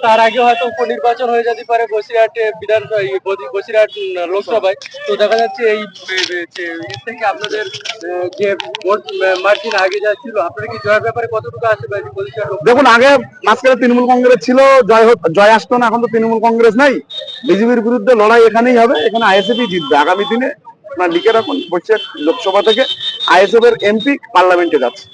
তার আগে হয়তো উপনির্বাচন হয়ে যেতে পারে বসিরহাট বিধানসভা, বসিরহাট লোকসভায়। তো দেখা যাচ্ছে এই এর থেকে আপনাদের যে ভোট মার্জিন আগে যা ছিল, আপনারা কি জয়ের ব্যাপারে কতটুকু আশাবাদী বসিরহাট? দেখুন, আগে মাঝখানে তৃণমূল কংগ্রেস ছিল, জয় আসতো না। এখন তো তৃণমূল কংগ্রেস নাই। বিজেপির বিরুদ্ধে লড়াই এখানেই হবে, এখানে আইএসএফ জিতবে আগামী দিনে। আপনার লিখে রাখুন, বসিরহাট লোকসভা থেকে আইএসএফ এর এমপি পার্লামেন্টে যাচ্ছে।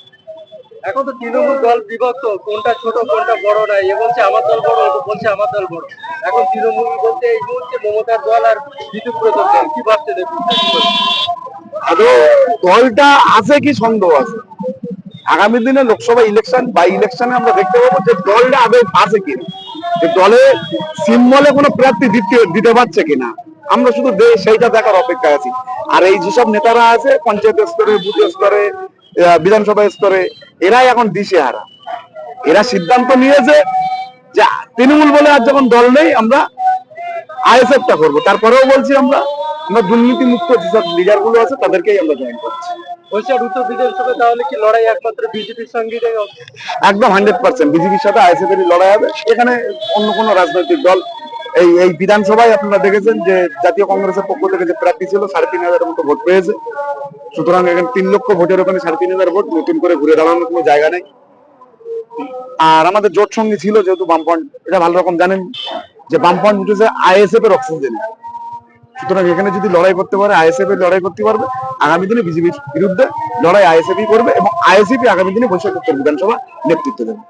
এখন তো তৃণমূল দল বিভক্ত, কোনটা ছোট কোনটা বড় নাই, এ বলছে আমার দল বড়, ও বলছে আমার দল বড়। এখন তৃণমূল বলতে এই মুহূর্তে মমতার দল আর বিজেপির দল, কি ভাবছে দেখুন। আদৌ দলটা আছে কি সন্দেহ আছে। আগামী দিনে লোকসভা ইলেকশন বা ইলেকশনে আমরা দেখতে পাবো যে দলটা আদৌ আছে কিনা, যে দলে সিম্বলে কোনো প্রার্থী দিতে পারছে কিনা। আমরা শুধু সেইটা দেখার অপেক্ষায় আছি। আর এই যেসব নেতারা আছে পঞ্চায়েত স্তরে, বুথ স্তরে, বিধানসভা স্তরে, এরাই এখন দিশেহারা। এরা সিদ্ধান্ত নিয়েছে যে তৃণমূল বলে আর যখন দল নেই, আমরা আইএসএফটা করবো। তারপরেও বলছি, আমরা দুর্নীতি মুক্ত যেসব লিডার গুলো আছে তাদেরকেই আমরা জয়েন করছি। বসিরহাট উত্তর বিধানসভা তাহলে কি লড়াই একমাত্র বিজেপির সঙ্গে? একদম 100% বিজেপির সাথে আইএসএফ এর লড়াই হবে। এখানে অন্য কোনো রাজনৈতিক দল, এই বিধানসভায় আপনারা দেখেছেন যে জাতীয় কংগ্রেসের পক্ষ থেকে যে প্রার্থী ছিল 3,500 মতো ভোট পেয়েছে। সুতরাং এখানে 3 লক্ষ ভোটের ওখানে 3,500 ভোট, নতুন করে ঘুরে দাঁড়ানোর কোনো জায়গা নেই। আর আমাদের জোট সঙ্গী ছিল যেহেতু বামফ্রন্ট, এটা ভালো রকম জানেন যে বামফ্রন্ট উঠেছে আইএসএফ এর অক্সিজেন। সুতরাং এখানে যদি লড়াই করতে পারে, আইএসএফ এর লড়াই করতে পারবে। আগামী দিনে বিজেপির বিরুদ্ধে লড়াই আইএসএফই করবে এবং আইএসএফই আগামী দিনে বৈশাখ উত্তর বিধানসভা নেতৃত্ব দেবে।